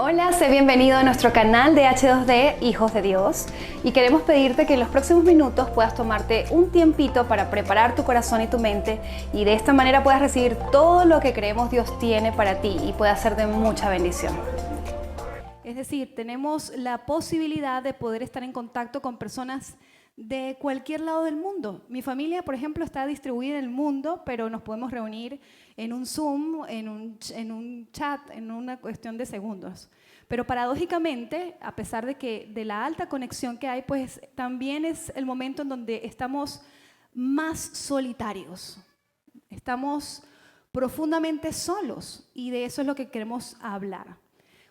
Hola, sé bienvenido a nuestro canal de H2D Hijos de Dios y queremos pedirte que en los próximos minutos puedas tomarte un tiempito para preparar tu corazón y tu mente y de esta manera puedas recibir todo lo que creemos Dios tiene para ti y pueda ser de mucha bendición. Es decir, tenemos la posibilidad de poder estar en contacto con personas de cualquier lado del mundo. Mi familia, por ejemplo, está distribuida en el mundo, pero nos podemos reunir en un Zoom, en un chat, en una cuestión de segundos. Pero paradójicamente, a pesar de que de la alta conexión que hay, pues también es el momento en donde estamos más solitarios. Estamos profundamente solos y de eso es lo que queremos hablar.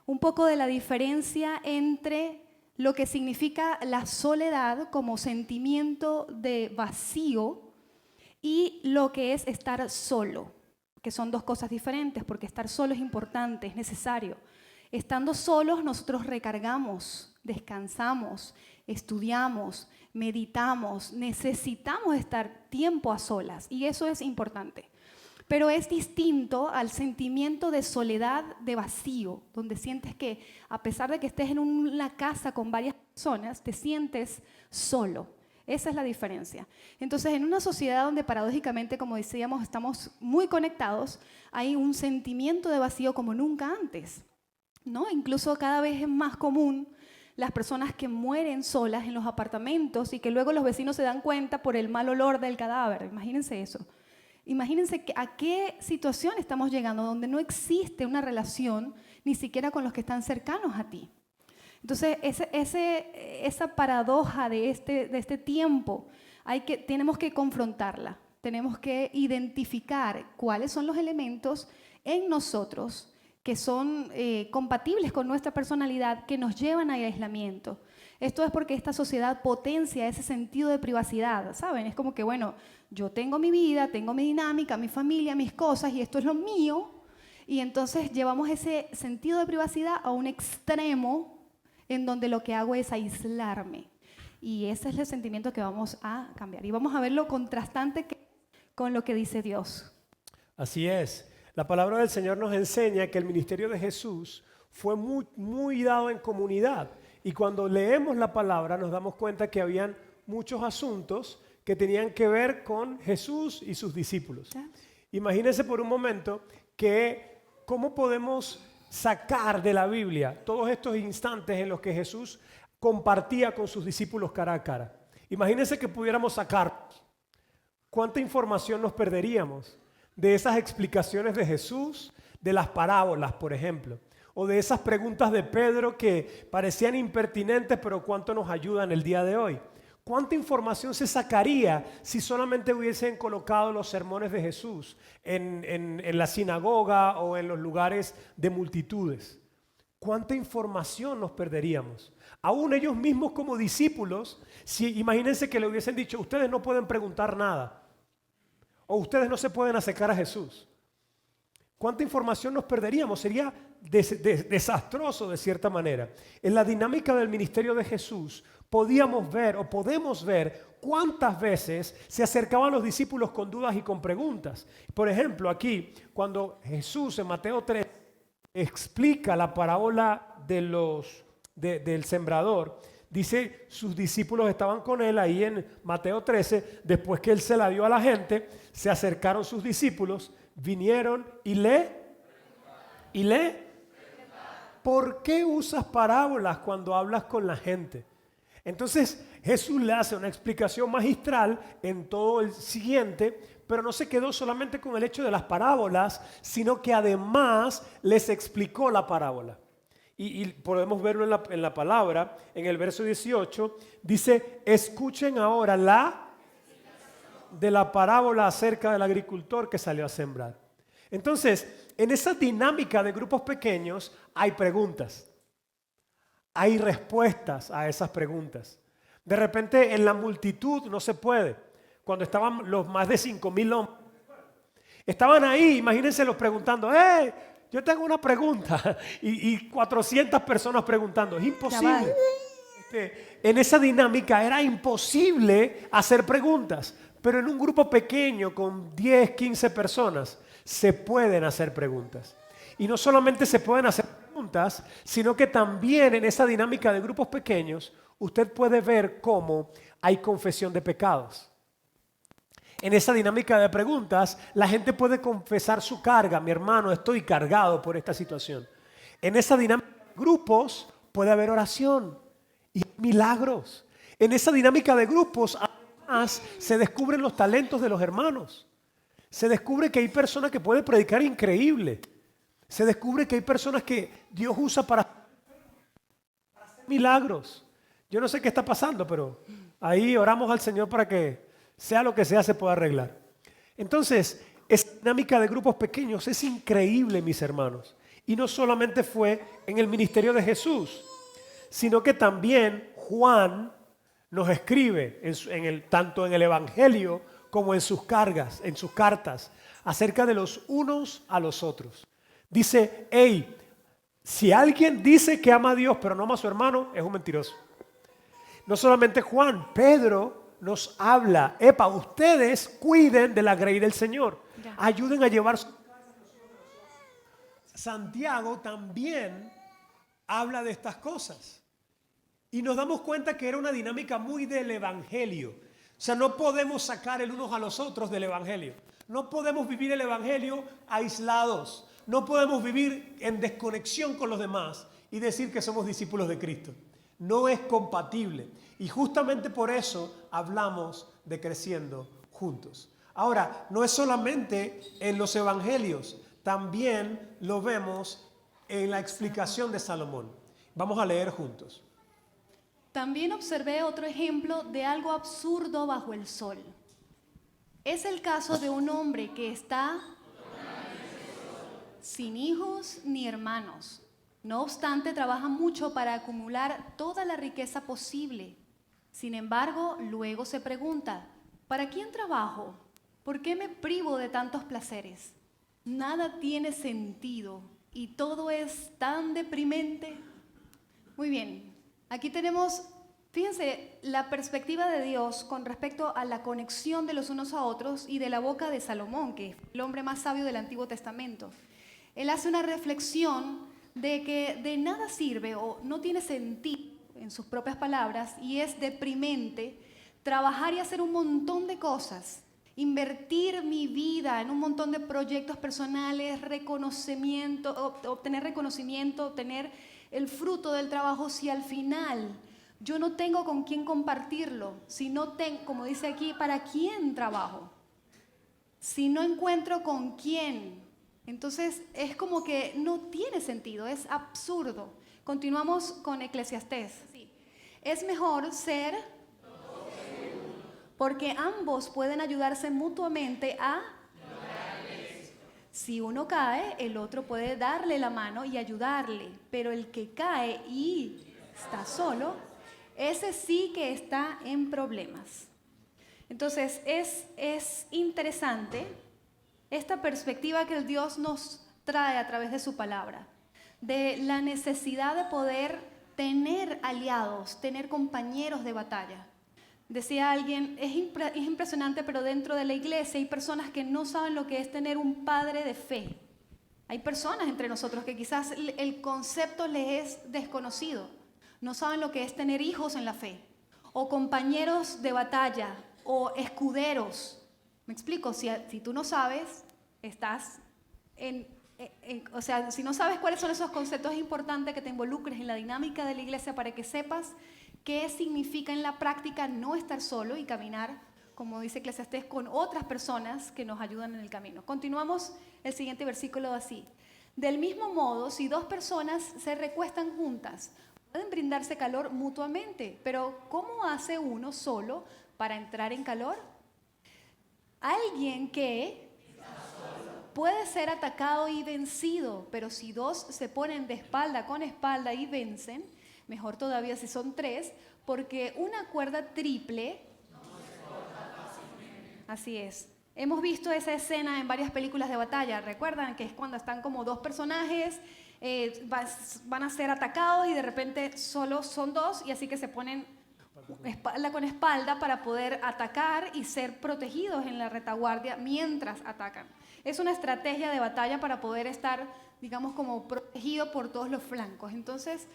Un poco de la diferencia entre lo que significa la soledad como sentimiento de vacío y lo que es estar solo, que son dos cosas diferentes, porque estar solo es importante, es necesario. Estando solos nosotros recargamos, descansamos, estudiamos, meditamos, necesitamos estar tiempo a solas y eso es importante. Pero es distinto al sentimiento de soledad, de vacío, donde sientes que a pesar de que estés en una casa con varias personas, te sientes solo. Esa es la diferencia. Entonces, en una sociedad donde paradójicamente, como decíamos, estamos muy conectados, hay un sentimiento de vacío como nunca antes, ¿no? Incluso cada vez es más común las personas que mueren solas en los apartamentos y que luego los vecinos se dan cuenta por el mal olor del cadáver. Imagínense eso. Imagínense a qué situación estamos llegando, donde no existe una relación ni siquiera con los que están cercanos a ti. Entonces, esa paradoja de este tiempo, tenemos que confrontarla, tenemos que identificar cuáles son los elementos en nosotros que son compatibles con nuestra personalidad, que nos llevan al aislamiento. Esto es porque esta sociedad potencia ese sentido de privacidad, ¿saben? Es como que, bueno, yo tengo mi vida, tengo mi dinámica, mi familia, mis cosas y esto es lo mío. Y entonces llevamos ese sentido de privacidad a un extremo en donde lo que hago es aislarme. Y ese es el sentimiento que vamos a cambiar. Y vamos a ver lo contrastante con lo que dice Dios. Así es. La palabra del Señor nos enseña que el ministerio de Jesús fue muy dado en comunidad. Y cuando leemos la palabra nos damos cuenta que habían muchos asuntos que tenían que ver con Jesús y sus discípulos. Imagínense por un momento que cómo podemos sacar de la Biblia todos estos instantes en los que Jesús compartía con sus discípulos cara a cara. Imagínense que pudiéramos sacar cuánta información nos perderíamos de esas explicaciones de Jesús, de las parábolas, por ejemplo, o de esas preguntas de Pedro que parecían impertinentes, pero cuánto nos ayudan el día de hoy. ¿Cuánta información se sacaría si solamente hubiesen colocado los sermones de Jesús en la sinagoga o en los lugares de multitudes? ¿Cuánta información nos perderíamos? Aún ellos mismos como discípulos, imagínense que le hubiesen dicho, ustedes no pueden preguntar nada, o ustedes no se pueden acercar a Jesús. ¿Cuánta información nos perderíamos? Sería desastroso de cierta manera. En la dinámica del ministerio de Jesús podemos ver cuántas veces se acercaban los discípulos con dudas y con preguntas. Por ejemplo, aquí, cuando Jesús en Mateo 3 explica la parábola del sembrador, dice, sus discípulos estaban con él ahí en Mateo 13, después que él se la dio a la gente, se acercaron sus discípulos, vinieron y ¿por qué usas parábolas cuando hablas con la gente? Entonces Jesús le hace una explicación magistral en todo el siguiente, pero no se quedó solamente con el hecho de las parábolas, sino que además les explicó la parábola. Y podemos verlo en la palabra, en el verso 18, dice, escuchen ahora de la parábola acerca del agricultor que salió a sembrar. Entonces, en esa dinámica de grupos pequeños hay preguntas, hay respuestas a esas preguntas. De repente en la multitud no se puede. Cuando estaban los más de 5,000 hombres, estaban ahí, imagínense los preguntando, yo tengo una pregunta y 400 personas preguntando, es imposible. En esa dinámica era imposible hacer preguntas, pero en un grupo pequeño con 10, 15 personas se pueden hacer preguntas. Y no solamente se pueden hacer preguntas, preguntas, sino que también en esa dinámica de grupos pequeños, usted puede ver cómo hay confesión de pecados. En esa dinámica de preguntas, la gente puede confesar su carga. Mi hermano, estoy cargado por esta situación. En esa dinámica de grupos puede haber oración y milagros. En esa dinámica de grupos, además, se descubren los talentos de los hermanos. Se descubre que hay personas que pueden predicar increíble. Se descubre que hay personas que Dios usa para hacer milagros. Yo no sé qué está pasando, pero ahí oramos al Señor para que sea lo que sea, se pueda arreglar. Entonces, esta dinámica de grupos pequeños es increíble, mis hermanos. Y no solamente fue en el ministerio de Jesús, sino que también Juan nos escribe tanto en el Evangelio como en sus cartas, acerca de los unos a los otros. Dice, hey, si alguien dice que ama a Dios pero no ama a su hermano, es un mentiroso. No solamente Juan, Pedro nos habla, ustedes cuiden de la grey del Señor, ayuden a llevar su... Santiago también habla de estas cosas y nos damos cuenta que era una dinámica muy del Evangelio. O sea, no podemos sacar el unos a los otros del Evangelio, no podemos vivir el Evangelio aislados, no podemos vivir en desconexión con los demás y decir que somos discípulos de Cristo. No es compatible. Y justamente por eso hablamos de creciendo juntos. Ahora, no es solamente en los evangelios, también lo vemos en la explicación de Salomón. Vamos a leer juntos. También observé otro ejemplo de algo absurdo bajo el sol. Es el caso de un hombre que está sin hijos ni hermanos. No obstante, trabaja mucho para acumular toda la riqueza posible. Sin embargo, luego se pregunta, ¿para quién trabajo? ¿Por qué me privo de tantos placeres? Nada tiene sentido y todo es tan deprimente. Muy bien, aquí tenemos, fíjense, la perspectiva de Dios con respecto a la conexión de los unos a otros y de la boca de Salomón, que es el hombre más sabio del Antiguo Testamento. Él hace una reflexión de que de nada sirve o no tiene sentido, en sus propias palabras, y es deprimente trabajar y hacer un montón de cosas, invertir mi vida en un montón de proyectos personales, reconocimiento, obtener reconocimiento, obtener el fruto del trabajo, si al final yo no tengo con quién compartirlo, si no tengo, como dice aquí, ¿para quién trabajo? Si no encuentro con quién, entonces es como que no tiene sentido, es absurdo. Continuamos con Eclesiastés. Sí. Es mejor ser, porque ambos pueden ayudarse mutuamente a... Si uno cae, el otro puede darle la mano y ayudarle, pero el que cae y está solo, ese sí que está en problemas. Entonces es interesante esta perspectiva que el Dios nos trae a través de su palabra, de la necesidad de poder tener aliados, tener compañeros de batalla. Decía alguien, es impresionante, pero dentro de la iglesia hay personas que no saben lo que es tener un padre de fe. Hay personas entre nosotros que quizás el concepto les es desconocido. No saben lo que es tener hijos en la fe, o compañeros de batalla, o escuderos. ¿Me explico? Si tú no sabes, estás o sea, si no sabes cuáles son esos conceptos, es importante que te involucres en la dinámica de la iglesia para que sepas qué significa en la práctica no estar solo y caminar, como dice Eclesiastés, con otras personas que nos ayudan en el camino. Continuamos el siguiente versículo así. Del mismo modo, si dos personas se recuestan juntas, pueden brindarse calor mutuamente, pero ¿cómo hace uno solo para entrar en calor? Alguien que puede ser atacado y vencido, pero si dos se ponen de espalda con espalda y vencen, mejor todavía si son tres, porque una cuerda triple, así es. Hemos visto esa escena en varias películas de batalla, ¿recuerdan? Que es cuando están como dos personajes, van a ser atacados y de repente solo son dos y así que se ponen espalda con espalda para poder atacar y ser protegidos en la retaguardia mientras atacan. Es una estrategia de batalla para poder estar digamos, como protegido por todos los flancos. Entonces,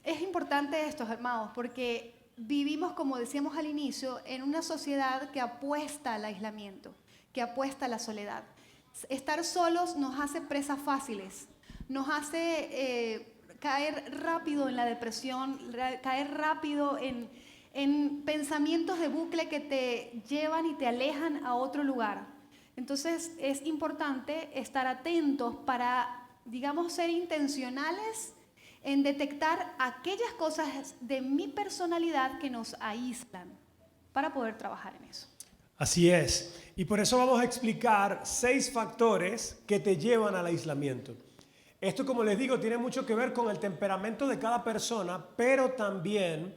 es importante esto, hermanos, porque vivimos, como decíamos al inicio, en una sociedad que apuesta al aislamiento, que apuesta a la soledad. Estar solos nos hace presas fáciles, nos hace caer rápido en la depresión, caer rápido en pensamientos de bucle que te llevan y te alejan a otro lugar. Entonces es importante estar atentos para, digamos, ser intencionales en detectar aquellas cosas de mi personalidad que nos aíslan para poder trabajar en eso. Así es. Y por eso vamos a explicar 6 factores que te llevan al aislamiento. Esto, como les digo, tiene mucho que ver con el temperamento de cada persona, pero también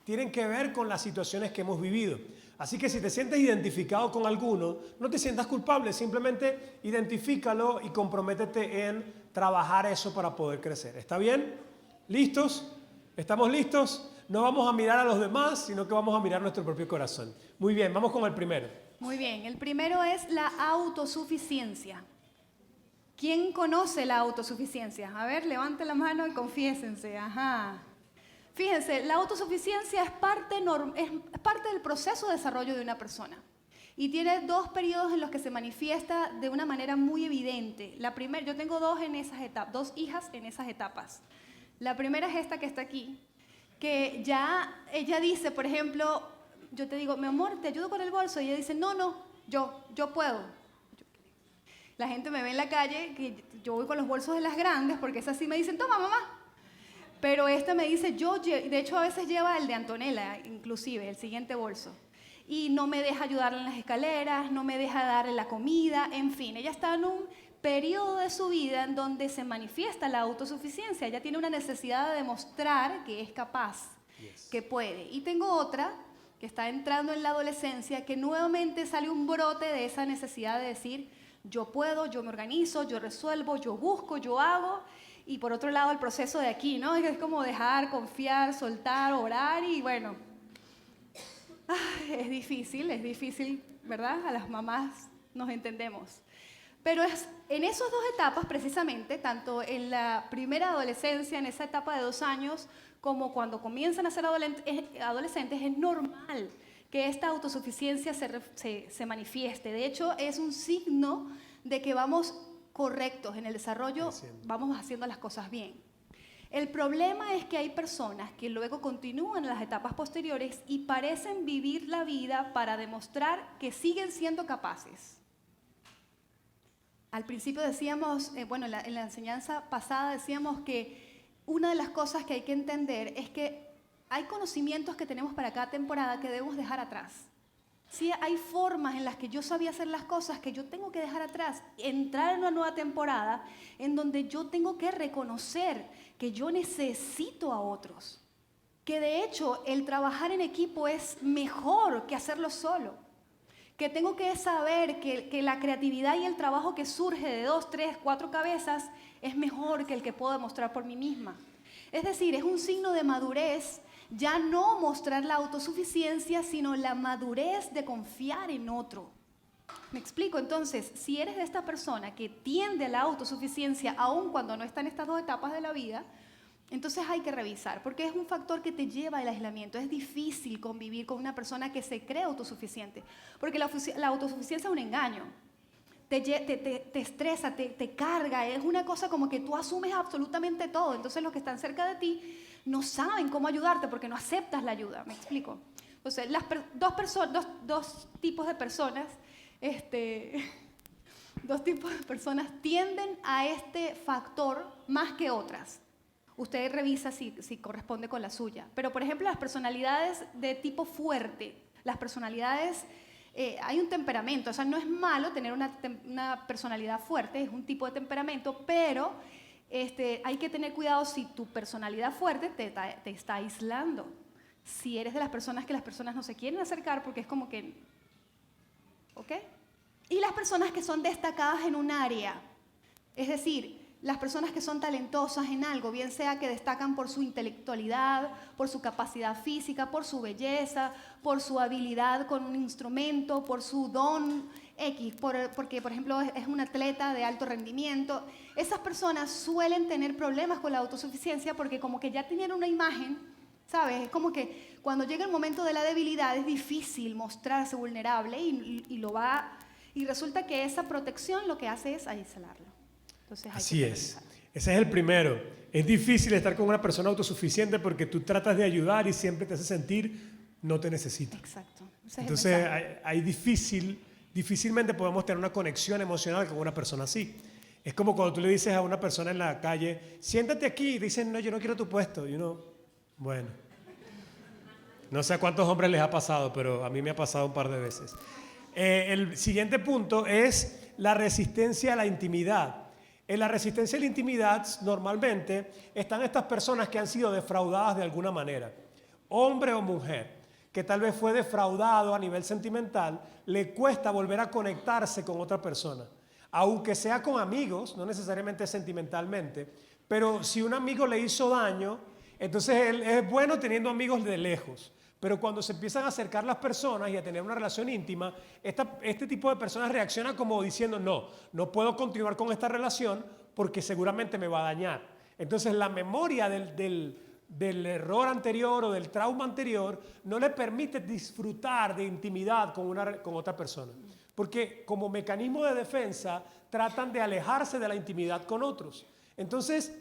tienen que ver con las situaciones que hemos vivido. Así que si te sientes identificado con alguno, no te sientas culpable, simplemente identifícalo y comprométete en trabajar eso para poder crecer. ¿Está bien? ¿Listos? ¿Estamos listos? No vamos a mirar a los demás, sino que vamos a mirar nuestro propio corazón. Muy bien, vamos con el primero. Muy bien, el primero es la autosuficiencia. ¿Quién conoce la autosuficiencia? A ver, levante la mano y confiésense. Ajá. Fíjense, la autosuficiencia es parte del proceso de desarrollo de una persona. Y tiene 2 periodos en los que se manifiesta de una manera muy evidente. La primera, yo tengo 2 en esas etapas, 2 hijas en esas etapas. La primera es esta que está aquí, que ya ella dice, por ejemplo, yo te digo, mi amor, ¿te ayudo con el bolso? Y ella dice, no, yo puedo. La gente me ve en la calle, que yo voy con los bolsos de las grandes, porque esas sí me dicen, toma, mamá. Pero esta me dice, de hecho a veces lleva el de Antonella, inclusive, el siguiente bolso. Y no me deja ayudarle en las escaleras, no me deja darle la comida, en fin. Ella está en un periodo de su vida en donde se manifiesta la autosuficiencia. Ella tiene una necesidad de demostrar que es capaz, que puede. Y tengo otra que está entrando en la adolescencia, que nuevamente sale un brote de esa necesidad de decir, yo puedo, yo me organizo, yo resuelvo, yo busco, yo hago. Y por otro lado el proceso de aquí, ¿no? Es como dejar, confiar, soltar, orar y bueno. Es difícil, ¿verdad? A las mamás nos entendemos. Pero es en esas 2 etapas precisamente, tanto en la primera adolescencia, en esa etapa de 2 años, como cuando comienzan a ser adolescentes, es normal que esta autosuficiencia se manifieste. De hecho, es un signo de que vamos correctos en el desarrollo, vamos haciendo las cosas bien. El problema es que hay personas que luego continúan en las etapas posteriores y parecen vivir la vida para demostrar que siguen siendo capaces. Al principio decíamos, en la enseñanza pasada decíamos que una de las cosas que hay que entender es que hay conocimientos que tenemos para cada temporada que debemos dejar atrás. Sí, hay formas en las que yo sabía hacer las cosas que yo tengo que dejar atrás, entrar en una nueva temporada en donde yo tengo que reconocer que yo necesito a otros, que de hecho el trabajar en equipo es mejor que hacerlo solo, que tengo que saber que la creatividad y el trabajo que surge de 2, 3, 4 cabezas es mejor que el que puedo demostrar por mí misma. Es decir, es un signo de madurez. Ya no mostrar la autosuficiencia, sino la madurez de confiar en otro. ¿Me explico? Entonces, si eres de esta persona que tiende a la autosuficiencia aun cuando no está en estas 2 etapas de la vida, entonces hay que revisar, porque es un factor que te lleva al aislamiento. Es difícil convivir con una persona que se cree autosuficiente, porque la autosuficiencia es un engaño. Te estresa, te carga, es una cosa como que tú asumes absolutamente todo. Entonces los que están cerca de ti no saben cómo ayudarte porque no aceptas la ayuda. ¿Me explico? Entonces, dos tipos de personas, dos tipos de personas tienden a este factor más que otras. Usted revisa si corresponde con la suya. Pero, por ejemplo, las personalidades de tipo fuerte, las personalidades, hay un temperamento. O sea, no es malo tener una personalidad fuerte, es un tipo de temperamento, pero hay que tener cuidado si tu personalidad fuerte te está aislando. Si eres de las personas que las personas no se quieren acercar porque es como que, ¿ok? Y las personas que son destacadas en un área, es decir, las personas que son talentosas en algo, bien sea que destacan por su intelectualidad, por su capacidad física, por su belleza, por su habilidad con un instrumento, por su don X, porque por ejemplo es un atleta de alto rendimiento, esas personas suelen tener problemas con la autosuficiencia porque como que ya tenían una imagen, ¿sabes? Es como que cuando llega el momento de la debilidad es difícil mostrarse vulnerable y resulta que esa protección lo que hace es aislarlo. Entonces, así es. Ese es el primero. Es difícil estar con una persona autosuficiente porque tú tratas de ayudar y siempre te hace sentir no te necesita. Exacto. Entonces, difícilmente podemos tener una conexión emocional con una persona así. Es como cuando tú le dices a una persona en la calle, siéntate aquí, y dicen, no, yo no quiero tu puesto. Y uno, bueno, no sé a cuántos hombres les ha pasado, pero a mí me ha pasado un par de veces. El siguiente punto es la resistencia a la intimidad. En la resistencia a la intimidad, normalmente, están estas personas que han sido defraudadas de alguna manera. Hombre o mujer, que tal vez fue defraudado a nivel sentimental, le cuesta volver a conectarse con otra persona. Aunque sea con amigos, no necesariamente sentimentalmente, pero si un amigo le hizo daño, entonces él es bueno teniendo amigos de lejos. Pero cuando se empiezan a acercar las personas y a tener una relación íntima, este tipo de personas reaccionan como diciendo, no puedo continuar con esta relación porque seguramente me va a dañar. Entonces la memoria del error anterior o del trauma anterior no le permite disfrutar de intimidad con otra persona. Porque como mecanismo de defensa tratan de alejarse de la intimidad con otros. Entonces,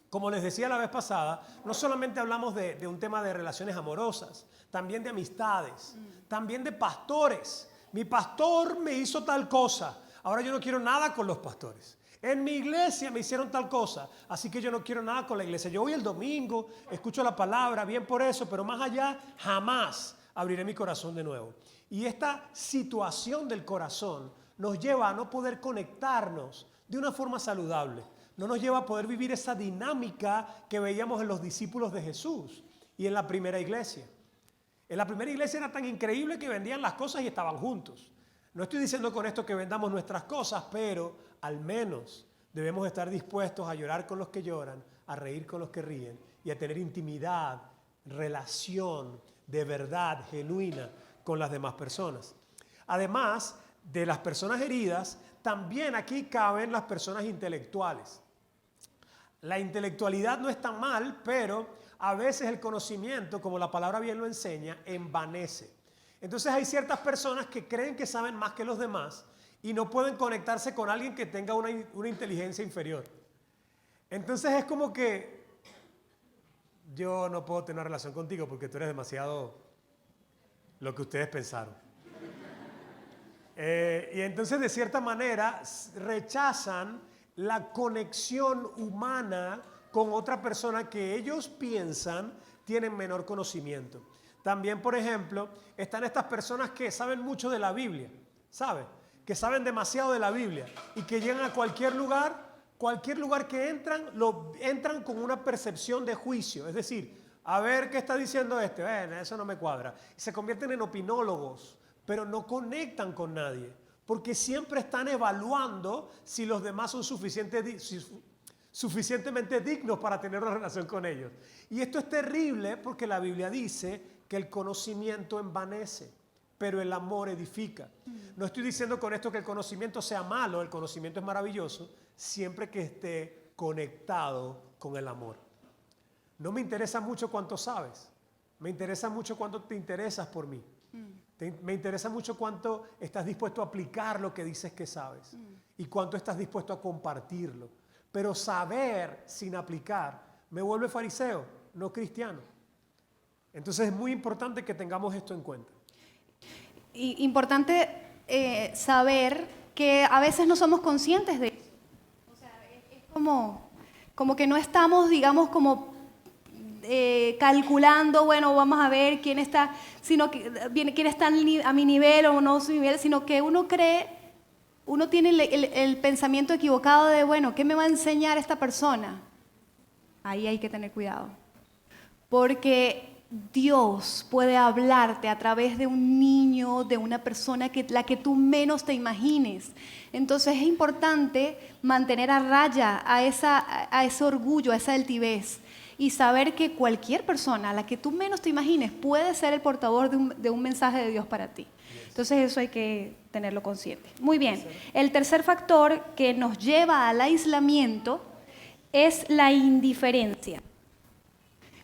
como les decía la vez pasada, no solamente hablamos de un tema de relaciones amorosas, también de amistades, también de pastores. Mi pastor me hizo tal cosa, ahora yo no quiero nada con los pastores. En mi iglesia me hicieron tal cosa, así que yo no quiero nada con la iglesia. Yo voy el domingo, escucho la palabra, bien por eso, pero más allá jamás abriré mi corazón de nuevo. Y esta situación del corazón nos lleva a no poder conectarnos de una forma saludable. No nos lleva a poder vivir esa dinámica que veíamos en los discípulos de Jesús y en la primera iglesia. En la primera iglesia era tan increíble que vendían las cosas y estaban juntos. No estoy diciendo con esto que vendamos nuestras cosas, pero al menos debemos estar dispuestos a llorar con los que lloran, a reír con los que ríen y a tener intimidad, relación de verdad genuina con las demás personas. Además de las personas heridas, también aquí caben las personas intelectuales. La intelectualidad no está mal, pero a veces el conocimiento, como la palabra bien lo enseña, envanece. Entonces hay ciertas personas que creen que saben más que los demás y no pueden conectarse con alguien que tenga una inteligencia inferior. Entonces es como que yo no puedo tener una relación contigo porque tú eres demasiado lo que ustedes pensaron. Y entonces de cierta manera rechazan la conexión humana con otra persona que ellos piensan tienen menor conocimiento. También, por ejemplo, están estas personas que saben mucho de la Biblia, ¿sabe? Que saben demasiado de la Biblia y que llegan a cualquier lugar que entran con una percepción de juicio. Es decir, a ver qué está diciendo este, eso no me cuadra. Y se convierten en opinólogos, pero no conectan con nadie, porque siempre están evaluando si los demás son suficientemente dignos para tener una relación con ellos. Y esto es terrible porque la Biblia dice que el conocimiento envanece, pero el amor edifica. No estoy diciendo con esto que el conocimiento sea malo, el conocimiento es maravilloso, siempre que esté conectado con el amor. No me interesa mucho cuánto sabes, me interesa mucho cuánto te interesas por mí. Me interesa mucho cuánto estás dispuesto a aplicar lo que dices que sabes y cuánto estás dispuesto a compartirlo. Pero saber sin aplicar me vuelve fariseo, no cristiano. Entonces es muy importante que tengamos esto en cuenta. Importante saber que a veces no somos conscientes de eso. O sea, es como que no estamos, digamos, como calculando, bueno, vamos a ver quién está, quién está a mi nivel o no a su nivel, sino que uno tiene el pensamiento equivocado de, bueno, ¿qué me va a enseñar esta persona? Ahí hay que tener cuidado. Porque Dios puede hablarte a través de un niño, de una persona la que tú menos te imagines. Entonces es importante mantener a raya a ese orgullo, a esa altivez. y saber que cualquier persona a la que tú menos te imagines puede ser el portador de un mensaje de Dios para ti. Entonces eso hay que tenerlo consciente. Muy bien, el tercer factor que nos lleva al aislamiento es la indiferencia.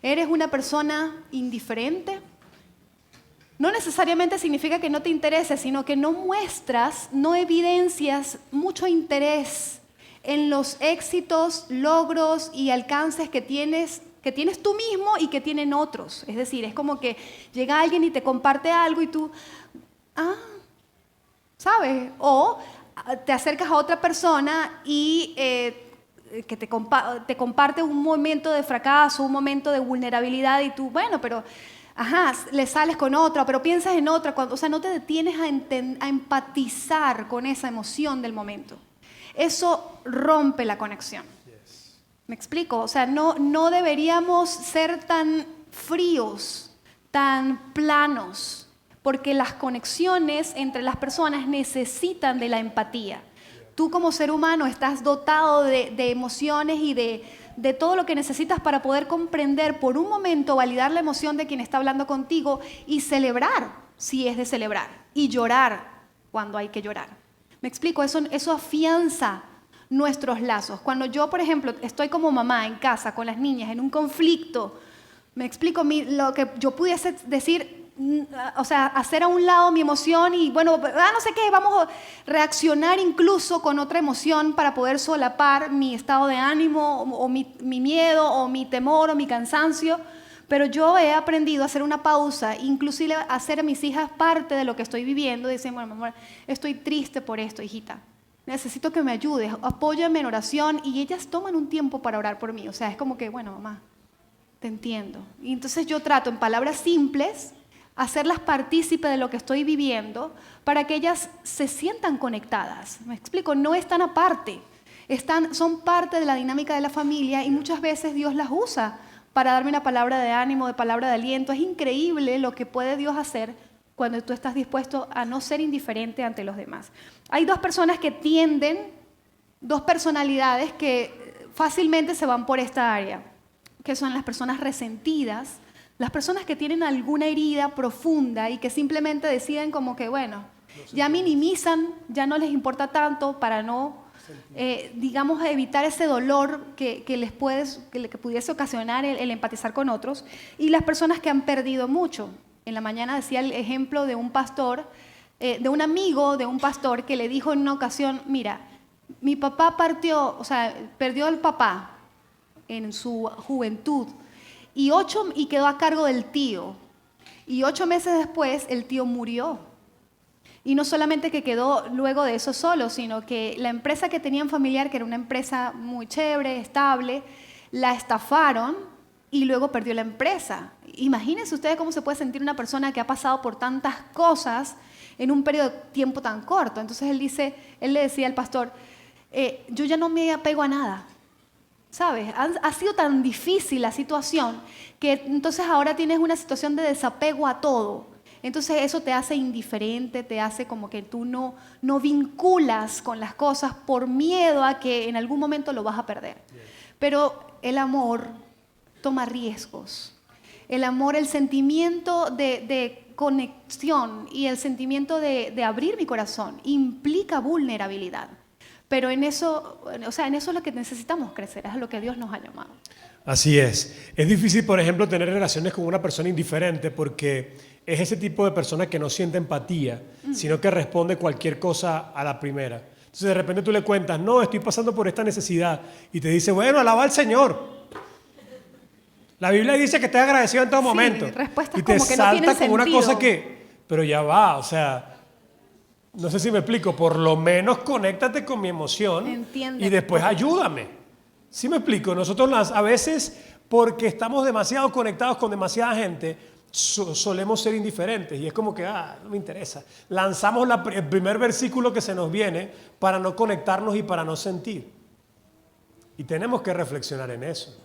¿Eres una persona indiferente? No necesariamente significa que no te interese, sino que no muestras, no evidencias mucho interés en los éxitos, logros y alcances que tienes tú mismo y que tienen otros. Es decir, es como que llega alguien y te comparte algo y tú, ¿sabes? O te acercas a otra persona y que te comparte un momento de fracaso, un momento de vulnerabilidad y tú, bueno, pero le sales con otra, pero piensas en otra, o sea, no te detienes a empatizar con esa emoción del momento. Eso rompe la conexión. ¿Me explico? O sea, no deberíamos ser tan fríos, tan planos, porque las conexiones entre las personas necesitan de la empatía. Tú como ser humano estás dotado de emociones y de todo lo que necesitas para poder comprender por un momento, validar la emoción de quien está hablando contigo y celebrar si es de celebrar y llorar cuando hay que llorar. ¿Me explico? Eso afianza nuestros lazos. Cuando yo, por ejemplo, estoy como mamá en casa con las niñas en un conflicto, me explico, lo que yo pudiese decir, o sea, hacer a un lado mi emoción y bueno, no sé qué, vamos a reaccionar incluso con otra emoción para poder solapar mi estado de ánimo o mi miedo o mi temor o mi cansancio, pero yo he aprendido a hacer una pausa, inclusive a hacer a mis hijas parte de lo que estoy viviendo, diciendo, bueno, mamá, estoy triste por esto, hijita, necesito que me ayudes, apóyame en oración, y ellas toman un tiempo para orar por mí, o sea, es como que, bueno, mamá, te entiendo, y entonces yo trato en palabras simples hacerlas partícipe de lo que estoy viviendo para que ellas se sientan conectadas. Me explico, no están aparte, son parte de la dinámica de la familia y muchas veces Dios las usa para darme una palabra de ánimo, de palabra de aliento. Es increíble lo que puede Dios hacer cuando tú estás dispuesto a no ser indiferente ante los demás. Hay dos personalidades que fácilmente se van por esta área, que son las personas resentidas, las personas que tienen alguna herida profunda y que simplemente deciden como que, bueno, ya minimizan, ya no les importa tanto para no, digamos, evitar ese dolor que pudiese ocasionar el empatizar con otros. Y las personas que han perdido mucho. En la mañana decía el ejemplo de un pastor, de un amigo de un pastor que le dijo en una ocasión, mira, mi papá perdió al papá en su juventud, y quedó a cargo del tío. Y 8 meses después, el tío murió. Y no solamente que quedó luego de eso solo, sino que la empresa que tenían familiar, que era una empresa muy chévere, estable, la estafaron y luego perdió la empresa. Imagínense ustedes cómo se puede sentir una persona que ha pasado por tantas cosas en un periodo de tiempo tan corto. Entonces él le decía al pastor, yo ya no me apego a nada. ¿Sabes? Ha sido tan difícil la situación que entonces ahora tienes una situación de desapego a todo. Entonces eso te hace indiferente, te hace como que tú no vinculas con las cosas por miedo a que en algún momento lo vas a perder. Pero el amor toma riesgos. El amor, el sentimiento de conexión y el sentimiento de abrir mi corazón implica vulnerabilidad. Pero en eso es lo que necesitamos crecer, es a lo que Dios nos ha llamado. Así es. Es difícil, por ejemplo, tener relaciones con una persona indiferente porque es ese tipo de persona que no siente empatía, sino que responde cualquier cosa a la primera. Entonces de repente tú le cuentas, no, estoy pasando por esta necesidad, y te dice, bueno, alaba al Señor. La Biblia dice que estés agradecido en todo momento. Respuestas y te como que no salta tienen con una sentido. cosa pero ya va, o sea... No sé si me explico, por lo menos conéctate con mi emoción. Entiende. Y después ayúdame. ¿Sí me explico? Nosotros a veces, porque estamos demasiado conectados con demasiada gente, solemos ser indiferentes y es como que, no me interesa. Lanzamos el primer versículo que se nos viene para no conectarnos y para no sentir. Y tenemos que reflexionar en eso.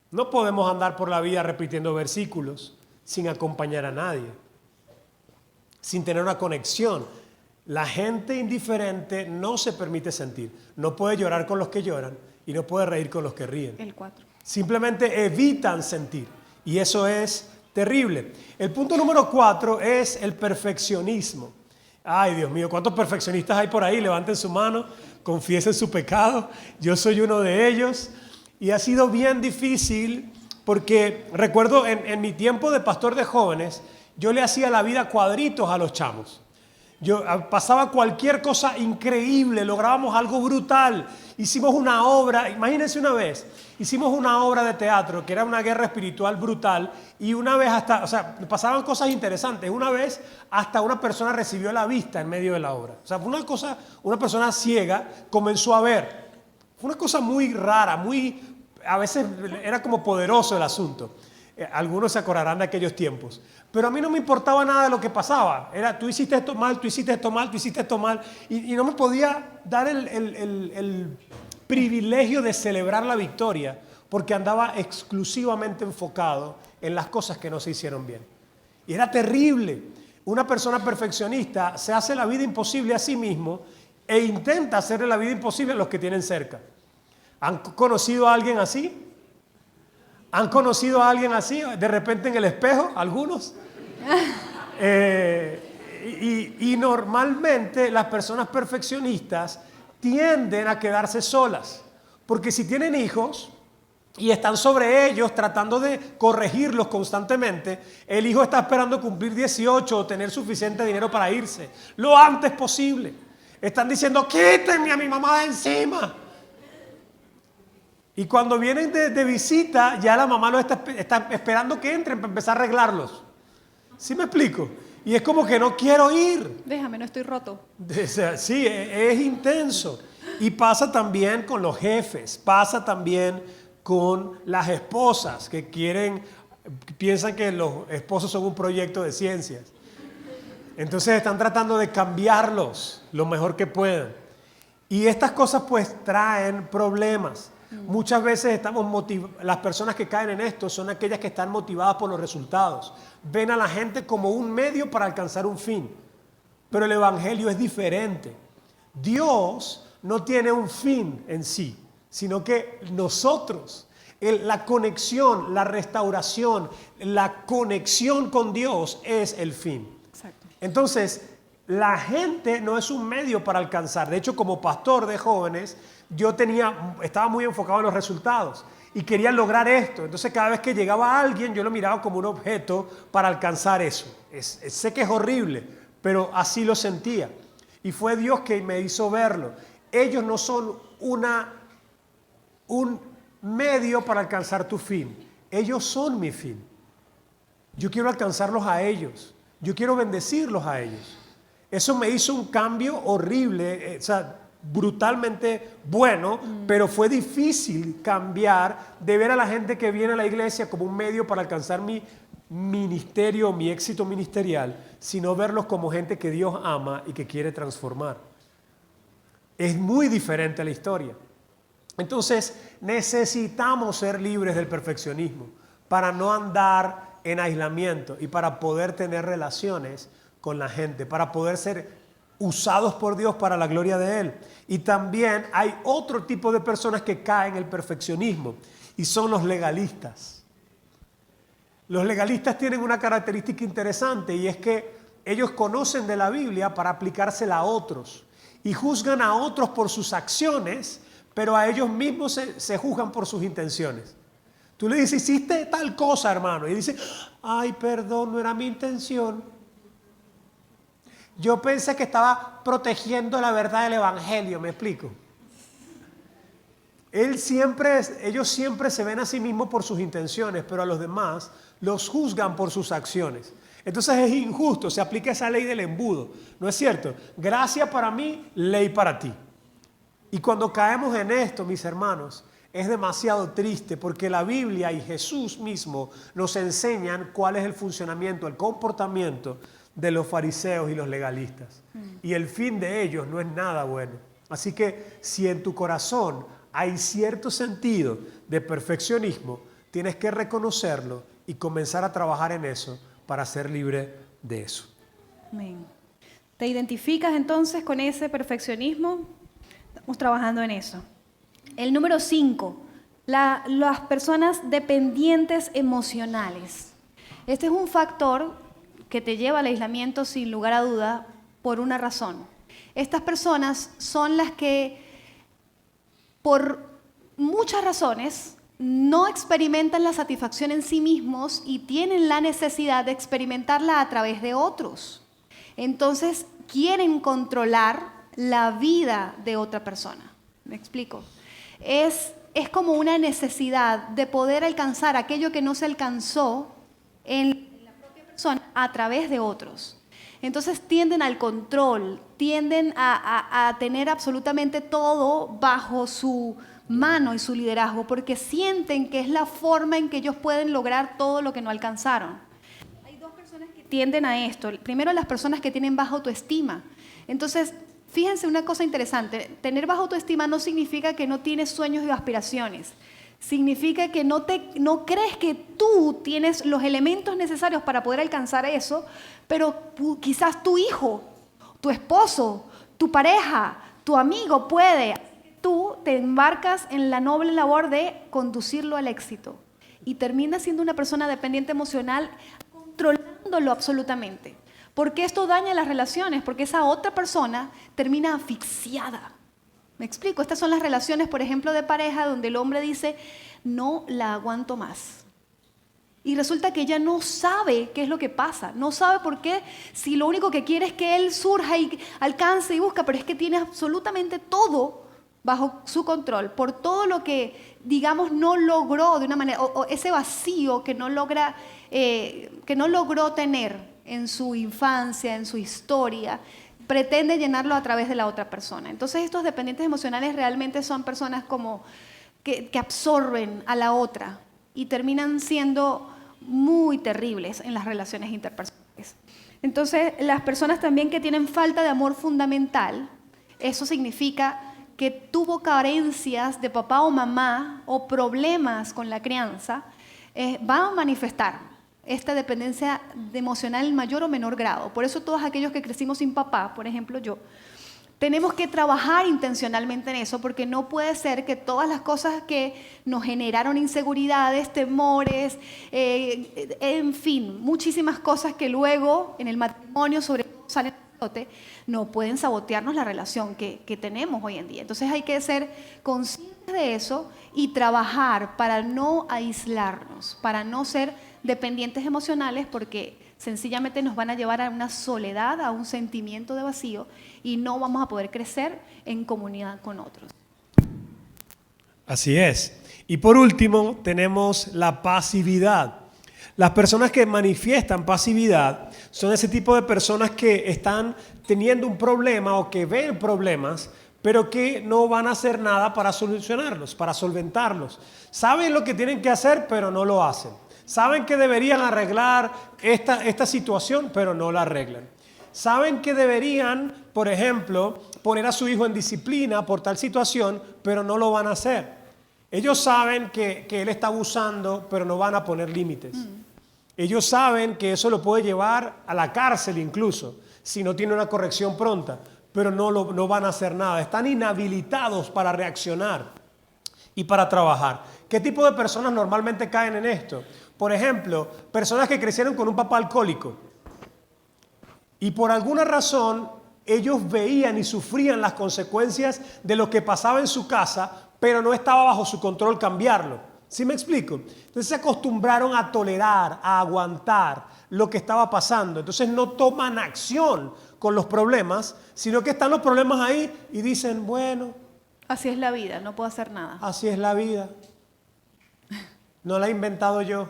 No podemos andar por la vida repitiendo versículos sin acompañar a nadie, sin tener una conexión. La gente indiferente no se permite sentir, no puede llorar con los que lloran y no puede reír con los que ríen. El 4. Simplemente evitan sentir y eso es terrible. El punto número 4 es el perfeccionismo. Ay, Dios mío, ¿cuántos perfeccionistas hay por ahí? Levanten su mano, confiesen su pecado. Yo soy uno de ellos y ha sido bien difícil porque recuerdo en mi tiempo de pastor de jóvenes, yo le hacía la vida cuadritos a los chamos. Yo pasaba cualquier cosa increíble, lográbamos algo brutal. Hicimos una obra, imagínense una vez, hicimos una obra de teatro que era una guerra espiritual brutal y una vez hasta, o sea, pasaban cosas interesantes. Una vez hasta una persona recibió la vista en medio de la obra. O sea, fue una cosa, una persona ciega comenzó a ver. Fue una cosa muy rara, a veces era como poderoso el asunto. Algunos se acordarán de aquellos tiempos. Pero a mí no me importaba nada de lo que pasaba. Era, tú hiciste esto mal, tú hiciste esto mal, tú hiciste esto mal. Y no me podía dar el privilegio de celebrar la victoria porque andaba exclusivamente enfocado en las cosas que no se hicieron bien. Y era terrible. Una persona perfeccionista se hace la vida imposible a sí mismo e intenta hacerle la vida imposible a los que tienen cerca. ¿Han conocido a alguien así? ¿Han conocido a alguien así de repente en el espejo? ¿Algunos? Y normalmente las personas perfeccionistas tienden a quedarse solas. Porque si tienen hijos y están sobre ellos tratando de corregirlos constantemente, el hijo está esperando cumplir 18 o tener suficiente dinero para irse lo antes posible. Están diciendo, quítenme a mi mamá de encima. Y cuando vienen de visita, ya la mamá los está esperando que entren para empezar a arreglarlos. ¿Sí me explico? Y es como que no quiero ir. Déjame, no estoy roto. Sí, es intenso. Y pasa también con los jefes, pasa también con las esposas que piensan que los esposos son un proyecto de ciencias. Entonces están tratando de cambiarlos lo mejor que puedan. Y estas cosas pues traen problemas. Muchas veces las personas que caen en esto son aquellas que están motivadas por los resultados. Ven a la gente como un medio para alcanzar un fin. Pero el evangelio es diferente. Dios no tiene un fin en sí, sino que nosotros, la conexión, la restauración, la conexión con Dios es el fin. Exacto. Entonces, la gente no es un medio para alcanzar. De hecho, como pastor de jóvenes, yo estaba muy enfocado en los resultados y quería lograr esto. Entonces, cada vez que llegaba alguien, yo lo miraba como un objeto para alcanzar eso. Sé que es horrible, pero así lo sentía. Y fue Dios que me hizo verlo. Ellos no son un medio para alcanzar tu fin. Ellos son mi fin. Yo quiero alcanzarlos a ellos. Yo quiero bendecirlos a ellos. Eso me hizo un cambio horrible, brutalmente bueno, pero fue difícil cambiar de ver a la gente que viene a la iglesia como un medio para alcanzar mi ministerio, mi éxito ministerial, sino verlos como gente que Dios ama y que quiere transformar. Es muy diferente la historia. Entonces, necesitamos ser libres del perfeccionismo para no andar en aislamiento y para poder tener relaciones con la gente, para poder ser usados por Dios para la gloria de Él. Y también hay otro tipo de personas que caen en el perfeccionismo y son los legalistas. Los legalistas tienen una característica interesante y es que ellos conocen de la Biblia para aplicársela a otros y juzgan a otros por sus acciones, pero a ellos mismos se juzgan por sus intenciones. Tú le dices, hiciste tal cosa, hermano, y dice, ay, perdón, no era mi intención. Yo pensé que estaba protegiendo la verdad del evangelio, ¿me explico? Ellos siempre se ven a sí mismos por sus intenciones, pero a los demás los juzgan por sus acciones. Entonces es injusto, se aplica esa ley del embudo, ¿no es cierto? Gracia para mí, ley para ti. Y cuando caemos en esto, mis hermanos, es demasiado triste porque la Biblia y Jesús mismo nos enseñan cuál es el funcionamiento, el comportamiento de los fariseos y los legalistas. Y el fin de ellos no es nada bueno. Así que si en tu corazón hay cierto sentido de perfeccionismo, tienes que reconocerlo y comenzar a trabajar en eso para ser libre de eso. Amén. ¿Te identificas entonces con ese perfeccionismo? Estamos trabajando en eso. El número 5, las personas dependientes emocionales. Este es un factor que te lleva al aislamiento sin lugar a duda por una razón. Estas personas son las que, por muchas razones, no experimentan la satisfacción en sí mismos y tienen la necesidad de experimentarla a través de otros. Entonces, quieren controlar la vida de otra persona. ¿Me explico? Es como una necesidad de poder alcanzar aquello que no se alcanzó en la propia persona a través de otros. Entonces tienden al control, tienden a tener absolutamente todo bajo su mano y su liderazgo, porque sienten que es la forma en que ellos pueden lograr todo lo que no alcanzaron. Hay dos personas que tienden a esto. Primero, las personas que tienen baja autoestima. Entonces, fíjense una cosa interesante, tener baja autoestima no significa que no tienes sueños y aspiraciones. Significa que no crees que tú tienes los elementos necesarios para poder alcanzar eso, pero quizás tu hijo, tu esposo, tu pareja, tu amigo puede. Tú te embarcas en la noble labor de conducirlo al éxito y terminas siendo una persona dependiente emocional, controlándolo absolutamente. Porque esto daña las relaciones, porque esa otra persona termina asfixiada. ¿Me explico? Estas son las relaciones, por ejemplo, de pareja, donde el hombre dice, no la aguanto más. Y resulta que ella no sabe qué es lo que pasa, no sabe por qué, si lo único que quiere es que él surja y alcance y busca, pero es que tiene absolutamente todo bajo su control, por todo lo que, digamos, no logró de una manera, o ese vacío que no logró tener en su infancia, en su historia, pretende llenarlo a través de la otra persona. Entonces estos dependientes emocionales realmente son personas como que absorben a la otra y terminan siendo muy terribles en las relaciones interpersonales. Entonces las personas también que tienen falta de amor fundamental, eso significa que tuvo carencias de papá o mamá o problemas con la crianza, van a manifestar esta dependencia emocional en mayor o menor grado. Por eso todos aquellos que crecimos sin papá, por ejemplo yo, tenemos que trabajar intencionalmente en eso, porque no puede ser que todas las cosas que nos generaron inseguridades, temores, en fin, muchísimas cosas que luego en el matrimonio sobre todo salen a flote, no pueden sabotearnos la relación que tenemos hoy en día. Entonces hay que ser conscientes de eso y trabajar para no aislarnos, para no ser dependientes emocionales, porque sencillamente nos van a llevar a una soledad, a un sentimiento de vacío y no vamos a poder crecer en comunidad con otros. Así es. Y por último tenemos la pasividad. Las personas que manifiestan pasividad son ese tipo de personas que están teniendo un problema o que ven problemas, pero que no van a hacer nada para solucionarlos, para solventarlos. Saben lo que tienen que hacer, pero no lo hacen. Saben que deberían arreglar esta situación, pero no la arreglan. Saben que deberían, por ejemplo, poner a su hijo en disciplina por tal situación, pero no lo van a hacer. Ellos saben que él está abusando, pero no van a poner límites. Ellos saben que eso lo puede llevar a la cárcel incluso, si no tiene una corrección pronta, pero no van a hacer nada. Están inhabilitados para reaccionar y para trabajar. ¿Qué tipo de personas normalmente caen en esto? Por ejemplo, personas que crecieron con un papá alcohólico y por alguna razón ellos veían y sufrían las consecuencias de lo que pasaba en su casa, pero no estaba bajo su control cambiarlo. ¿Sí me explico? Entonces se acostumbraron a tolerar, a aguantar lo que estaba pasando. Entonces no toman acción con los problemas, sino que están los problemas ahí y dicen, bueno, así es la vida, no puedo hacer nada. Así es la vida. No la he inventado yo.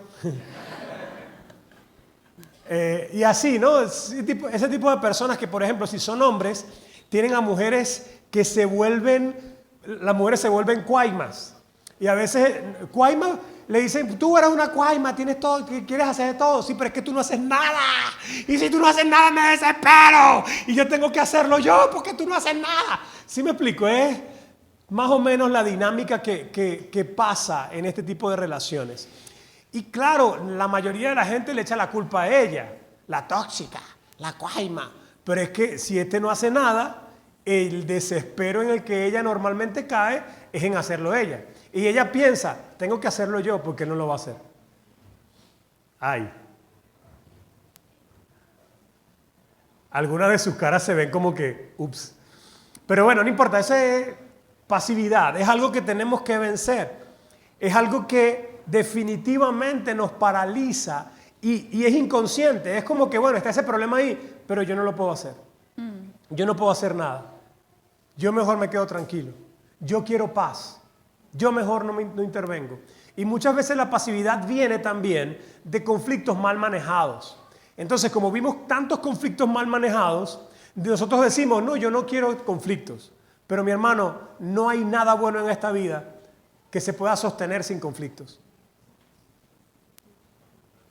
Y así, ¿no? Ese tipo de personas que, por ejemplo, si son hombres, tienen a mujeres que las mujeres se vuelven cuaimas. Y a veces, cuaima, le dicen, tú eres una cuaima, tienes todo, quieres hacer todo. Sí, pero es que tú no haces nada. Y si tú no haces nada, me desespero. Y yo tengo que hacerlo yo porque tú no haces nada. ¿Sí me explico? Es más o menos la dinámica que pasa en este tipo de relaciones. Y claro, la mayoría de la gente le echa la culpa a ella, la tóxica, la cuaima. Pero es que si este no hace nada, el desespero en el que ella normalmente cae es en hacerlo ella. Y ella piensa, tengo que hacerlo yo porque él no lo va a hacer. Ay. Algunas de sus caras se ven como que, ups. Pero bueno, no importa, esa es pasividad, es algo que tenemos que vencer. Es algo que definitivamente nos paraliza y es inconsciente. Es como que, bueno, está ese problema ahí, pero yo no lo puedo hacer. Yo no puedo hacer nada. Yo mejor me quedo tranquilo. Yo quiero paz. Yo mejor no intervengo. Y muchas veces la pasividad viene también de conflictos mal manejados. Entonces, como vimos tantos conflictos mal manejados, nosotros decimos, no, yo no quiero conflictos. Pero mi hermano, no hay nada bueno en esta vida que se pueda sostener sin conflictos.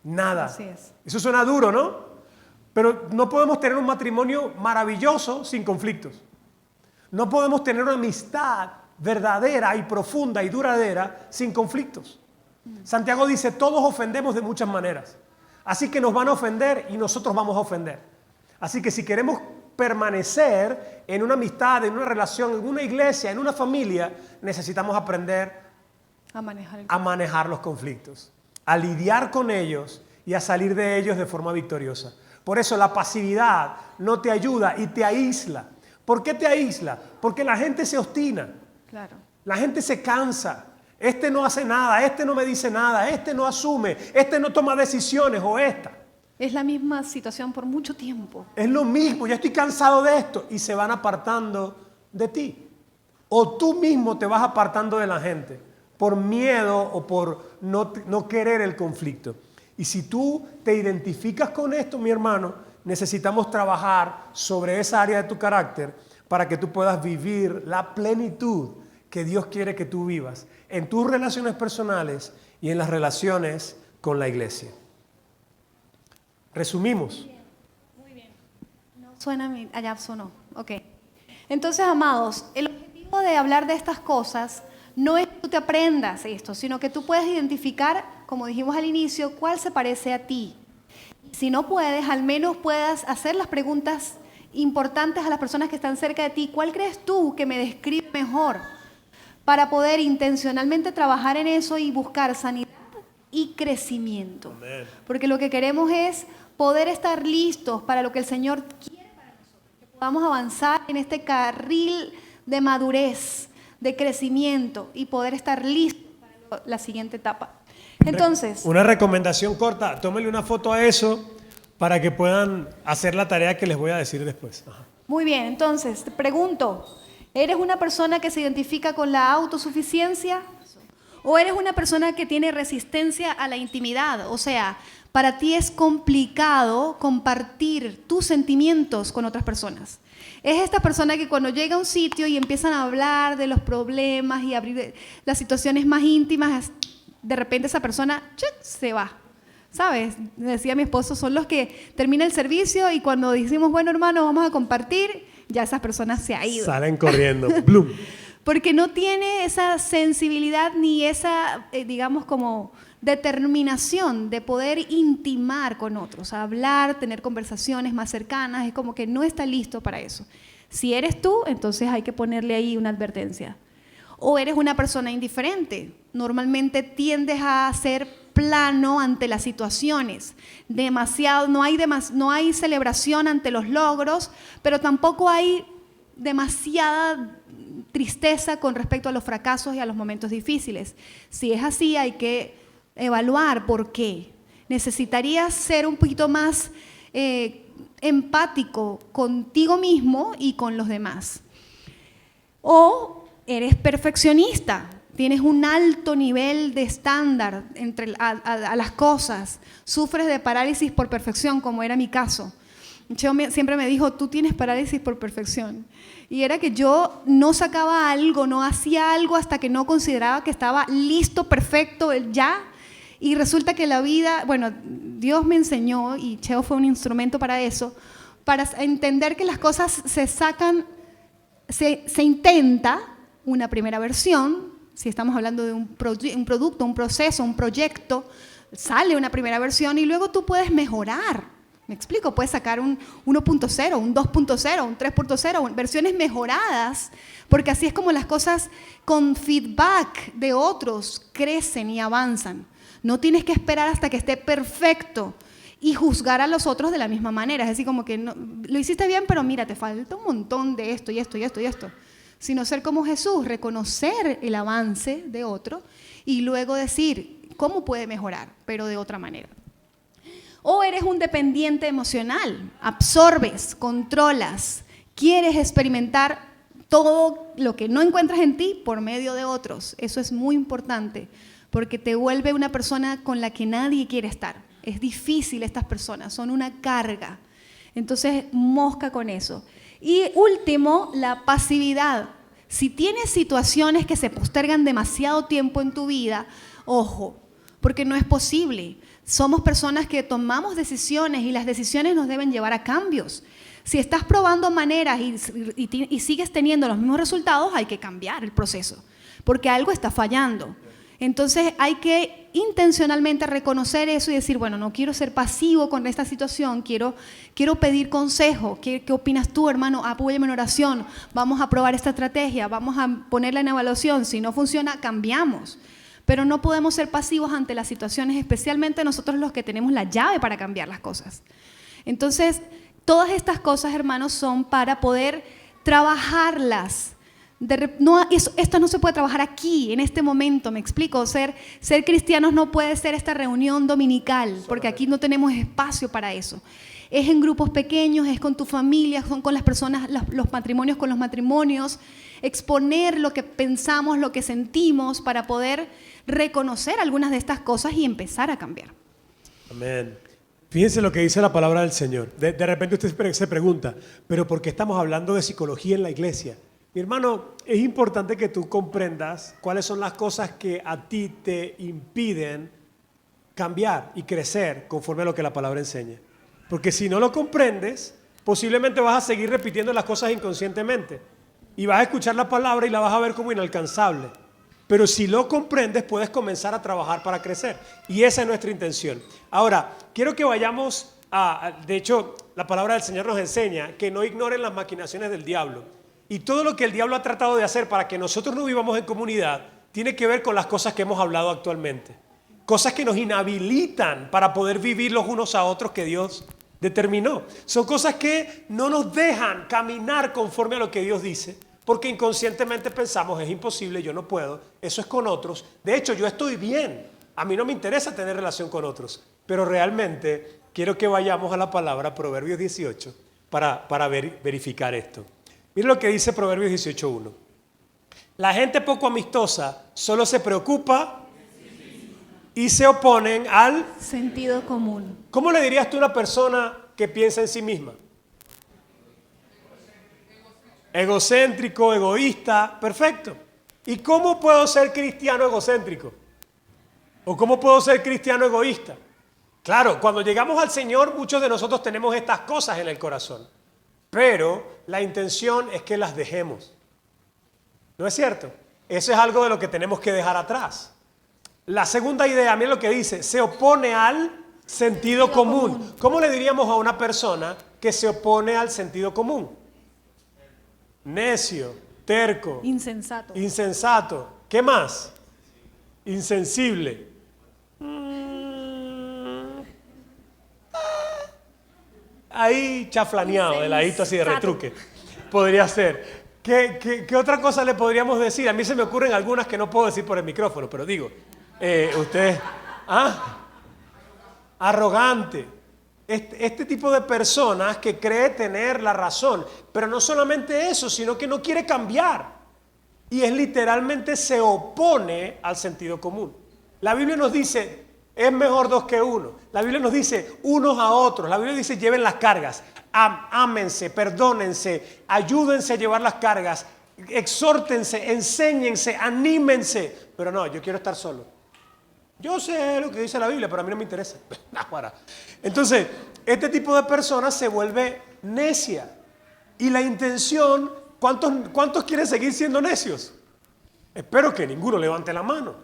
Nada. Así es. Eso suena duro, ¿no? Pero no podemos tener un matrimonio maravilloso sin conflictos. No podemos tener una amistad verdadera y profunda y duradera sin conflictos. Santiago dice, todos ofendemos de muchas maneras. Así que nos van a ofender y nosotros vamos a ofender. Así que si queremos permanecer en una amistad, en una relación, en una iglesia, en una familia, necesitamos aprender a manejar los conflictos, a lidiar con ellos y a salir de ellos de forma victoriosa. Por eso la pasividad no te ayuda y te aísla. ¿Por qué te aísla? Porque la gente se obstina. Claro. La gente se cansa. Este no hace nada, este no me dice nada, este no asume, este no toma decisiones o esta. Es la misma situación por mucho tiempo. Es lo mismo, ya estoy cansado de esto. Y se van apartando de ti. O tú mismo te vas apartando de la gente por miedo o por no querer el conflicto. Y si tú te identificas con esto, mi hermano, necesitamos trabajar sobre esa área de tu carácter para que tú puedas vivir la plenitud que Dios quiere que tú vivas en tus relaciones personales y en las relaciones con la iglesia. Resumimos. Muy bien. No suena, allá sonó. Ok. Entonces, amados, el objetivo de hablar de estas cosas no es que tú te aprendas esto, sino que tú puedas identificar, como dijimos al inicio, cuál se parece a ti. Si no puedes, al menos puedas hacer las preguntas importantes a las personas que están cerca de ti. ¿Cuál crees tú que me describe mejor? Para poder intencionalmente trabajar en eso y buscar sanidad y crecimiento. Amén. Porque lo que queremos es poder estar listos para lo que el Señor quiere para nosotros. Que podamos avanzar en este carril de madurez, de crecimiento y poder estar listos para la siguiente etapa. Entonces, una recomendación corta, tómenle una foto a eso para que puedan hacer la tarea que les voy a decir después. Ajá. Muy bien, entonces te pregunto, ¿eres una persona que se identifica con la autosuficiencia? ¿O eres una persona que tiene resistencia a la intimidad? O sea, para ti es complicado compartir tus sentimientos con otras personas. Es esta persona que cuando llega a un sitio y empiezan a hablar de los problemas y abrir las situaciones más íntimas, de repente esa persona se va. ¿Sabes? Decía mi esposo, son los que termina el servicio y cuando decimos, bueno hermano, vamos a compartir, ya esas personas se han ido. Salen corriendo. ¡Blum! Porque no tiene esa sensibilidad ni esa, digamos, como determinación de poder intimar con otros, hablar, tener conversaciones más cercanas, es como que no está listo para eso. Si eres tú, entonces hay que ponerle ahí una advertencia. O eres una persona indiferente, normalmente tiendes a ser plano ante las situaciones, demasiado, no hay celebración ante los logros, pero tampoco hay demasiada tristeza con respecto a los fracasos y a los momentos difíciles. Si es así, hay que evaluar por qué. Necesitarías ser un poquito más empático contigo mismo y con los demás. O eres perfeccionista, tienes un alto nivel de estándar a las cosas, sufres de parálisis por perfección, como era mi caso. Siempre me dijo, tú tienes parálisis por perfección. Y era que yo no sacaba algo, no hacía algo hasta que no consideraba que estaba listo, perfecto, ya. Y resulta que la vida, bueno, Dios me enseñó, y Cheo fue un instrumento para eso, para entender que las cosas se sacan, se intenta una primera versión, si estamos hablando de un producto, un proceso, un proyecto, sale una primera versión y luego tú puedes mejorar ¿Me explico? Puedes sacar un 1.0, un 2.0, un 3.0, versiones mejoradas, porque así es como las cosas con feedback de otros crecen y avanzan. No tienes que esperar hasta que esté perfecto y juzgar a los otros de la misma manera. Es decir, como que no, lo hiciste bien, pero mira, te falta un montón de esto y esto y esto y esto. Sino ser como Jesús, reconocer el avance de otro y luego decir cómo puede mejorar, pero de otra manera. O eres un dependiente emocional, absorbes, controlas, quieres experimentar todo lo que no encuentras en ti por medio de otros. Eso es muy importante porque te vuelve una persona con la que nadie quiere estar. Es difícil estas personas, son una carga. Entonces, mosca con eso. Y último, la pasividad. Si tienes situaciones que se postergan demasiado tiempo en tu vida, ojo, porque no es posible. Somos personas que tomamos decisiones y las decisiones nos deben llevar a cambios. Si estás probando maneras y sigues teniendo los mismos resultados, hay que cambiar el proceso, porque algo está fallando. Entonces hay que intencionalmente reconocer eso y decir, bueno, no quiero ser pasivo con esta situación, quiero pedir consejo. ¿Qué opinas tú, hermano? Apóyame en oración, vamos a probar esta estrategia, vamos a ponerla en evaluación. Si no funciona, cambiamos. Pero no podemos ser pasivos ante las situaciones, especialmente nosotros los que tenemos la llave para cambiar las cosas. Entonces, todas estas cosas, hermanos, son para poder trabajarlas. Esto no se puede trabajar aquí, en este momento, me explico. Ser cristianos no puede ser esta reunión dominical, porque aquí no tenemos espacio para eso. Es en grupos pequeños, es con tu familia, son con las personas, los matrimonios con los matrimonios. Exponer lo que pensamos, lo que sentimos, para poder reconocer algunas de estas cosas y empezar a cambiar. Amén. Fíjense lo que dice la palabra del Señor. De repente usted se pregunta, ¿pero por qué estamos hablando de psicología en la iglesia? Mi hermano, es importante que tú comprendas cuáles son las cosas que a ti te impiden cambiar y crecer conforme a lo que la palabra enseña. Porque si no lo comprendes, posiblemente vas a seguir repitiendo las cosas inconscientemente. Y vas a escuchar la palabra y la vas a ver como inalcanzable. Pero si lo comprendes, puedes comenzar a trabajar para crecer. Y esa es nuestra intención. Ahora, quiero que vayamos de hecho, la palabra del Señor nos enseña que no ignoren las maquinaciones del diablo. Y todo lo que el diablo ha tratado de hacer para que nosotros no vivamos en comunidad tiene que ver con las cosas que hemos hablado actualmente. Cosas que nos inhabilitan para poder vivir los unos a otros que Dios determinó. Son cosas que no nos dejan caminar conforme a lo que Dios dice, porque inconscientemente pensamos, es imposible, yo no puedo, eso es con otros. De hecho, yo estoy bien, a mí no me interesa tener relación con otros, pero realmente quiero que vayamos a la palabra Proverbios 18 para verificar esto. Miren lo que dice Proverbios 18:1. La gente poco amistosa solo se preocupa y se oponen al sentido común. ¿Cómo le dirías tú a una persona que piensa en sí misma? Egocéntrico, egoísta, perfecto. ¿Y cómo puedo ser cristiano egocéntrico? ¿O cómo puedo ser cristiano egoísta? Claro, cuando llegamos al Señor, muchos de nosotros tenemos estas cosas en el corazón. Pero la intención es que las dejemos. ¿No es cierto? Eso es algo de lo que tenemos que dejar atrás. La segunda idea, miren lo que dice, se opone al sentido común. ¿Cómo le diríamos a una persona que se opone al sentido común? Necio, terco, insensato. ¿Qué más? Insensible. Ahí chaflaneado, de ladito así de retruque. Podría ser. ¿Qué otra cosa le podríamos decir? A mí se me ocurren algunas que no puedo decir por el micrófono, pero digo, usted, arrogante. Este tipo de personas que cree tener la razón, pero no solamente eso, sino que no quiere cambiar. Y es literalmente se opone al sentido común. La Biblia nos dice, es mejor dos que uno. La Biblia nos dice unos a otros. La Biblia dice lleven las cargas, ámense, perdónense, ayúdense a llevar las cargas, exhórtense, enséñense, anímense. Pero no, yo quiero estar solo. Yo sé lo que dice la Biblia, pero a mí no me interesa. Entonces, este tipo de personas se vuelve necia. Y la intención, ¿cuántos quieren seguir siendo necios? Espero que ninguno levante la mano.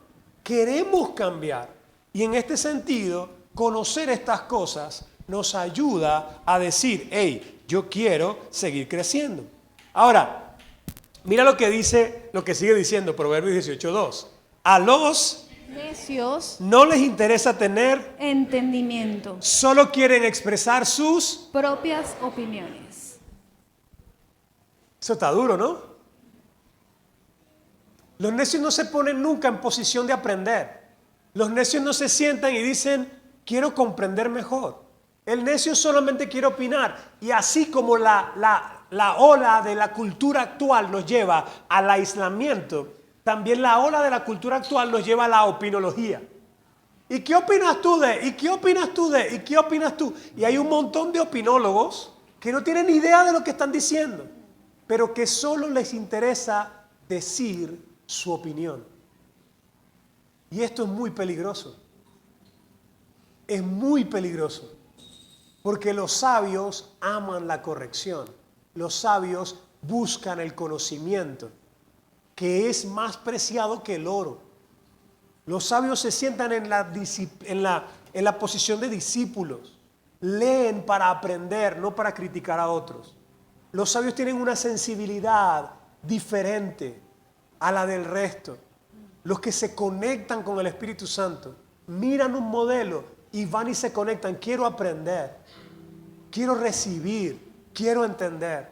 Queremos cambiar. Y en este sentido, conocer estas cosas nos ayuda a decir, hey, yo quiero seguir creciendo. Ahora, mira lo que dice, lo que sigue diciendo Proverbios 18:2. A los necios no les interesa tener entendimiento, solo quieren expresar sus propias opiniones. Eso está duro, ¿no? Los necios no se ponen nunca en posición de aprender. Los necios no se sientan y dicen, quiero comprender mejor. El necio solamente quiere opinar. Y así como la ola de la cultura actual nos lleva al aislamiento, también la ola de la cultura actual nos lleva a la opinología. ¿Y qué opinas tú de? ¿Y qué opinas tú de? ¿Y qué opinas tú? Y hay un montón de opinólogos que no tienen ni idea de lo que están diciendo, pero que solo les interesa decir su opinión. Y esto es muy peligroso. Es muy peligroso. Porque los sabios aman la corrección. Los sabios buscan el conocimiento, que es más preciado que el oro. Los sabios se sientan en la posición de discípulos. Leen para aprender, no para criticar a otros. Los sabios tienen una sensibilidad diferente a la del resto. Los que se conectan con el Espíritu Santo miran un modelo y van y se conectan. Quiero aprender, quiero recibir, quiero entender.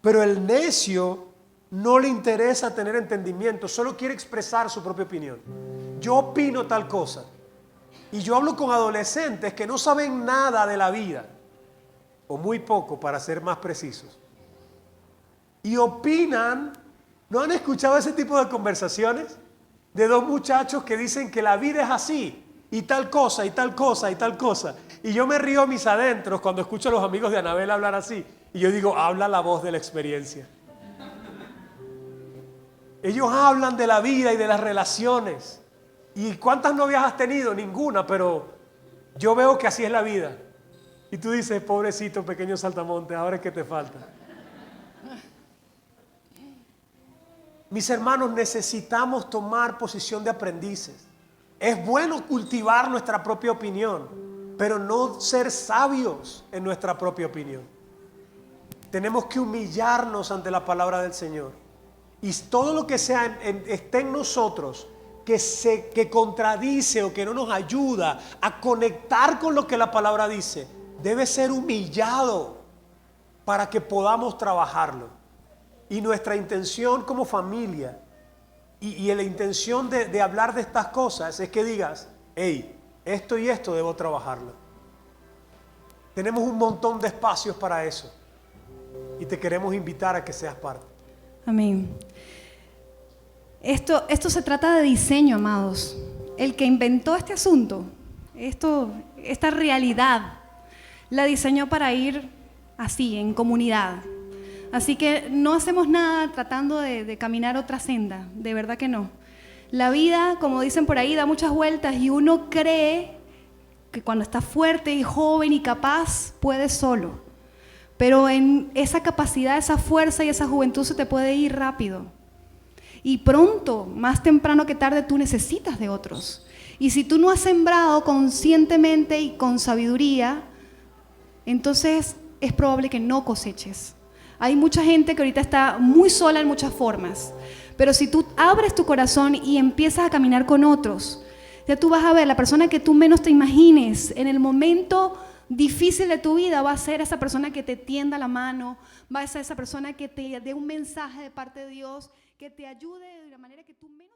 Pero el necio no le interesa tener entendimiento, solo quiere expresar su propia opinión. Yo opino tal cosa. Y yo hablo con adolescentes que no saben nada de la vida, o muy poco para ser más precisos. Y opinan. ¿No han escuchado ese tipo de conversaciones? De dos muchachos que dicen que la vida es así, y tal cosa, y tal cosa, y tal cosa. Y yo me río a mis adentros cuando escucho a los amigos de Anabel hablar así. Y yo digo, habla la voz de la experiencia. Ellos hablan de la vida y de las relaciones. ¿Y cuántas novias has tenido? Ninguna, pero yo veo que así es la vida. Y tú dices, pobrecito pequeño saltamonte, ahora es que te falta. Mis hermanos, necesitamos tomar posición de aprendices. Es bueno cultivar nuestra propia opinión, pero no ser sabios en nuestra propia opinión. Tenemos que humillarnos ante la palabra del Señor. Y todo lo que sea esté en nosotros que contradice o que no nos ayuda a conectar con lo que la palabra dice, debe ser humillado para que podamos trabajarlo. Y nuestra intención como familia y la intención de hablar de estas cosas es que digas, hey, esto y esto debo trabajarlo. Tenemos un montón de espacios para eso y te queremos invitar a que seas parte. Amén. Esto se trata de diseño, amados. El que inventó este asunto, esta realidad, la diseñó para ir así, en comunidad. Así que no hacemos nada tratando de caminar otra senda, de verdad que no. La vida, como dicen por ahí, da muchas vueltas y uno cree que cuando está fuerte y joven y capaz, puede solo. Pero en esa capacidad, esa fuerza y esa juventud se te puede ir rápido. Y pronto, más temprano que tarde, tú necesitas de otros. Y si tú no has sembrado conscientemente y con sabiduría, entonces es probable que no coseches. Hay mucha gente que ahorita está muy sola en muchas formas, pero si tú abres tu corazón y empiezas a caminar con otros, ya tú vas a ver, la persona que tú menos te imagines, en el momento difícil de tu vida va a ser esa persona que te tienda la mano, va a ser esa persona que te dé un mensaje de parte de Dios, que te ayude de la manera que tú menos